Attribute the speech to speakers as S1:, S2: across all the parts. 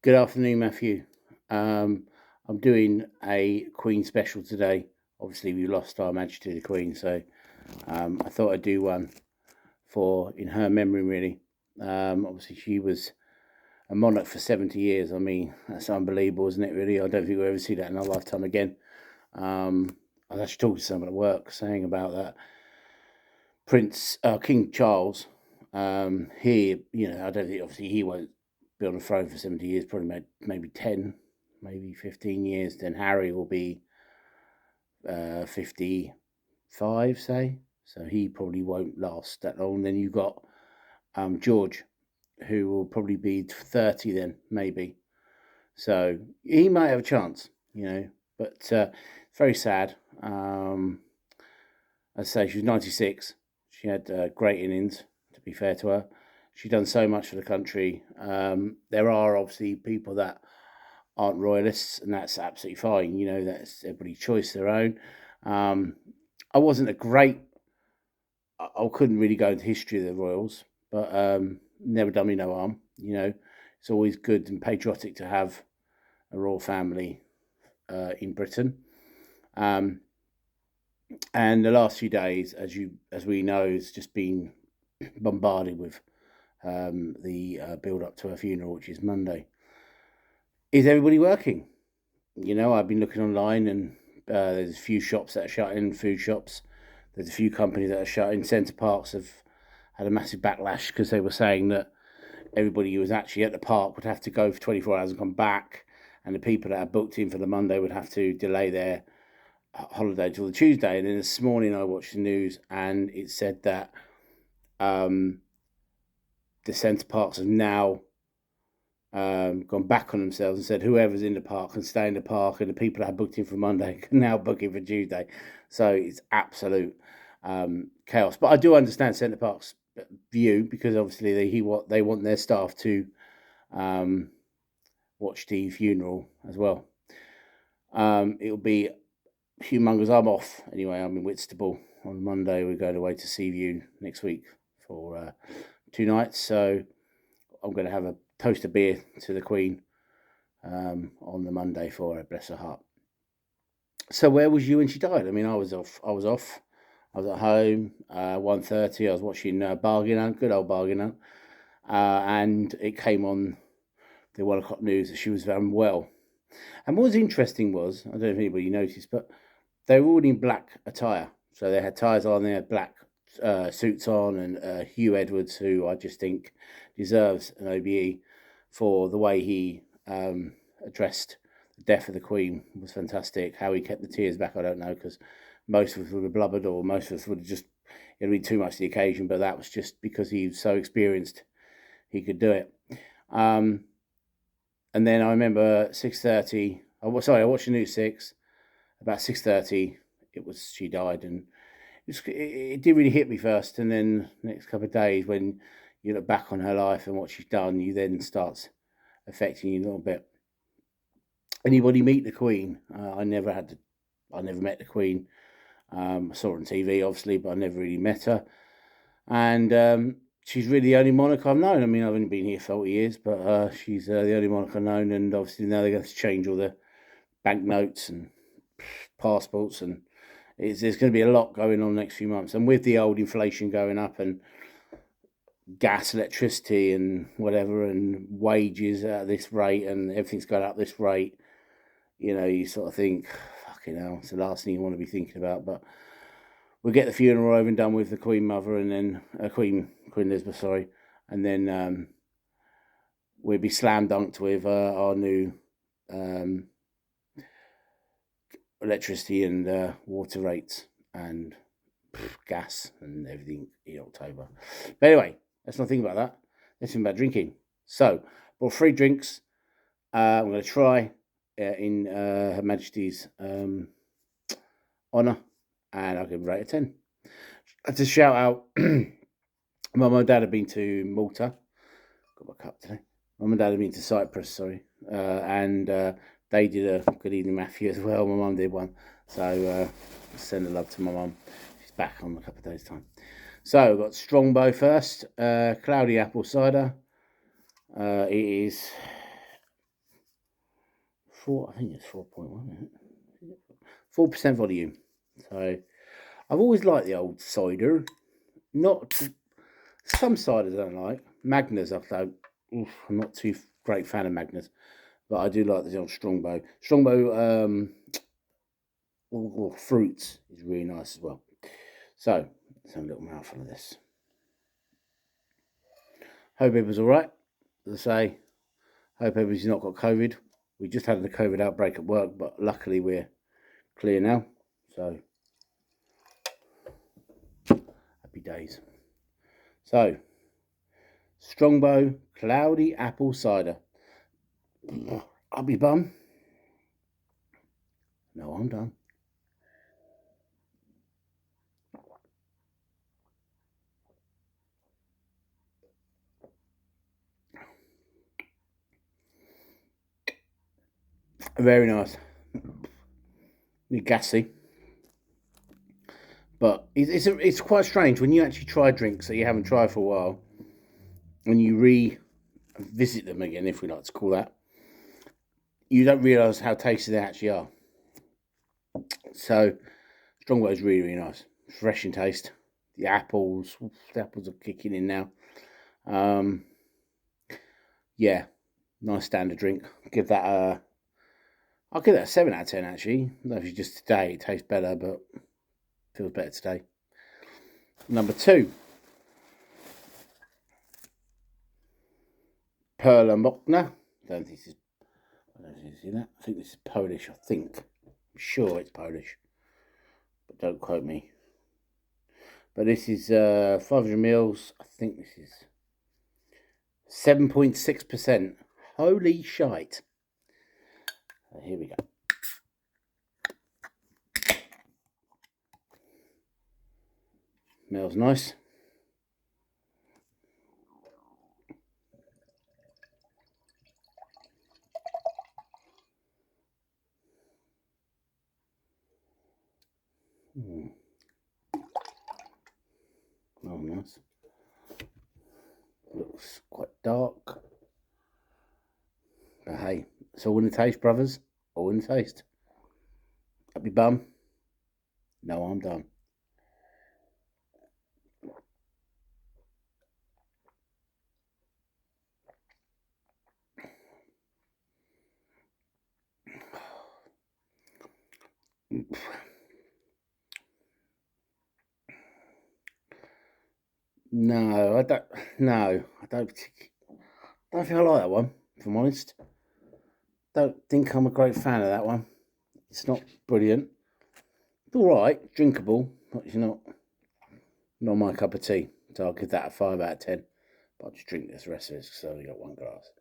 S1: Good afternoon, Matthew. I'm doing a Queen special today. Obviously, we lost Our Majesty the Queen, so I thought I'd do one in her memory, really. Obviously, she was a monarch for 70 years. I mean, that's unbelievable, isn't it, really? I don't think we'll ever see that in our lifetime again. I was actually talking to someone at work saying about that. King Charles, I don't think, obviously, he won't be on the throne for 70 years, probably maybe 10, maybe 15 years. Then Harry will be 55, say. So he probably won't last that long. Then you've got George, who will probably be 30 then, maybe. So he might have a chance, but very sad. I'd say she was 96. She had great innings, to be fair to her. She's done so much for the country. There are obviously people that aren't royalists, and that's absolutely fine. That's everybody's choice, their own. I wasn't a great. I couldn't really go into history of the royals, but never done me no harm. It's always good and patriotic to have a royal family in Britain. And the last few days, as we know, has just been bombarded with the build up to her funeral, which is Monday. Is everybody working? I've been looking online, and there's a few shops that are shutting, food shops. There's a few companies that are shutting. Centre Parks have had a massive backlash because they were saying that everybody who was actually at the park would have to go for 24 hours and come back, and the people that are booked in for the Monday would have to delay their holiday till the Tuesday. And then this morning I watched the news, and it said that the Centre Parks have now gone back on themselves and said whoever's in the park can stay in the park, and the people that are booked in for Monday can now book in for Tuesday. So it's absolute chaos. But I do understand Centre Parks' view, because obviously they want their staff to watch the funeral as well. It'll be humongous. I'm off anyway. I'm in Whitstable on Monday. We're going away to Seaview next week for 2 nights. So I'm going to have a toast of beer to the Queen on the Monday for her, bless her heart. So where was you when she died? I mean, I was off. I was at home. 1:30. I was watching Bargain Hunt, good old Bargain Hunt, and it came on the 1 o'clock news that she was unwell. And what was interesting was, I don't know if anybody noticed, but they were all in black attire. So they had ties on, they had black suits on, and Hugh Edwards, who I just think deserves an OBE for the way he addressed the death of the Queen, was fantastic. How he kept the tears back, I don't know, because most of us would have blubbered, or most of us would have just, it'd been too much to the occasion, but that was just because he was so experienced, he could do it. And then I remember 6:30. I watched the news 6. About 6:30, she died, and it didn't really hit me first. And then the next couple of days, when you look back on her life and what she's done, you then starts affecting you a little bit. Anybody meet the Queen? I never met the Queen. I saw her on TV, obviously, but I never really met her. And she's really the only monarch I've known. I mean, I've only been here 40 years, but she's the only monarch I've known. And obviously now they're going to change all the banknotes and passports, and there's going to be a lot going on the next few months. And with the old inflation going up, and gas, electricity, and whatever, and wages at this rate, and everything's going up this rate, you sort of think, fucking hell, it's the last thing you want to be thinking about. But we'll get the funeral over and done with, the Queen Mother, and then Queen Elizabeth, sorry, and then we'll be slam dunked with our new electricity and water rates and gas and everything in October. But anyway, let's not think about that. Let's think about drinking. So, brought 3 drinks. I'm going to try in Her Majesty's honour, and I'll give it a rate of 10. To shout out, Mum and Dad have been to Malta. Got my cup today. Mum and Dad have been to Cyprus, sorry, and they did a Good Evening Matthew as well. My mum did one, so send a love to my mum. She's back on a couple of days' time. So we've got Strongbow first, cloudy apple cider. It is I think it's 4.1, 4% volume. So I've always liked the old cider. Not some ciders I don't like. Magners I don't. I'm not too great fan of Magners, but I do like the old Strongbow. Strongbow fruits is really nice as well. So let's have a little mouthful of this. Hope everyone's all right. As I say, hope everybody's not got COVID. We just had a COVID outbreak at work, but luckily we're clear now. So happy days. So Strongbow cloudy apple cider. I'll be bum. No, I'm done. Very nice. Gassy. But it's quite strange when you actually try drinks that you haven't tried for a while and you revisit them again, if we like to call that. You don't realise how tasty they actually are. So Strongbow is really, really nice. Fresh in taste. The apples are kicking in now. Yeah, nice standard drink. I'll give that a 7 out of 10 actually. I don't know if it's just today it tastes better, but feels better today. Number 2. Perla Mokna. I don't think you see that. I think this is Polish, I think. I'm sure it's Polish. But don't quote me. But this is 500 mils. I think this is 7.6%. Holy shite. So here we go. Smells nice. Oh, nice. Looks quite dark. But hey, it's all in the taste, brothers. All in the taste. Happy bum. No, I'm done. No, I don't. No, I don't. Don't think I like that one. If I'm honest, don't think I'm a great fan of that one. It's not brilliant. It's all right, drinkable, but it's not my cup of tea. So I'll give that a 5 out of 10. But I'll just drink this rest of it because I only got one glass.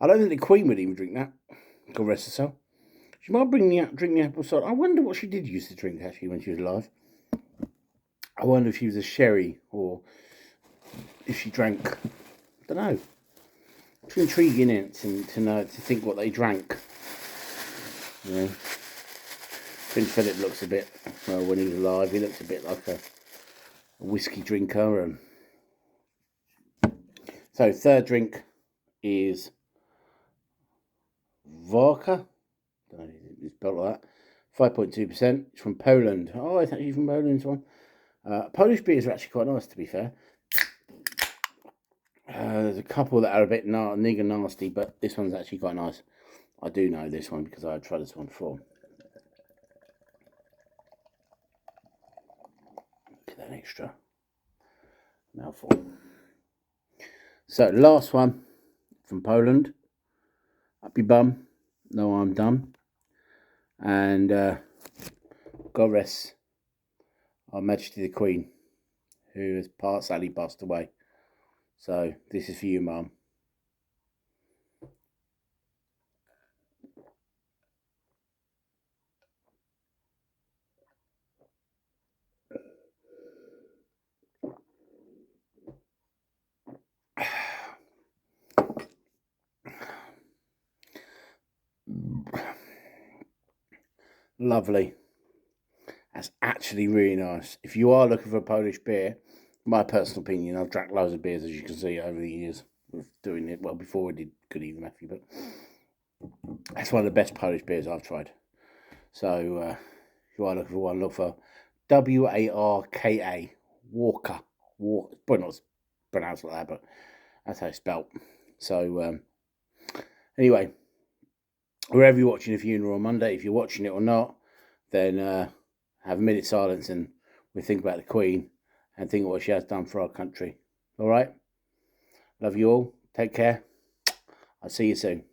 S1: I don't think the Queen would even drink that. God rest herself. She might drink the apple cider. I wonder what she did used to drink actually when she was alive. I wonder if she was a sherry or if she drank. I don't know. It's intriguing, isn't it, to know, to think what they drank. You know, Prince Philip looks a bit, well, when he was alive, he looked a bit like a whiskey drinker. So third drink is vodka. I don't know if it's spelled like that. 5.2%. It's from Poland. Oh, it's actually from Poland, this one. Polish beers are actually quite nice, to be fair. There's a couple that are a bit nigger nasty, but this one's actually quite nice. I do know this one because I've tried this one before. Get that extra mouthful. So, last one from Poland. Happy bum. No, I'm done. And God rest Our Majesty the Queen, who has sadly passed away. So, this is for you, Mum. Lovely. That's actually really nice. If you are looking for a Polish beer, my personal opinion. I've drank loads of beers, as you can see, over the years of doing it. Well, before we did Good Evening Matthew, but that's one of the best Polish beers I've tried. So if you are looking for one, look for Warka. Walker. Well, not pronounced like that, but that's how it's spelt. So anyway, wherever you're watching a funeral on Monday, if you're watching it or not, then have a minute's silence and we think about the Queen and think of what she has done for our country. All right? Love you all. Take care. I'll see you soon.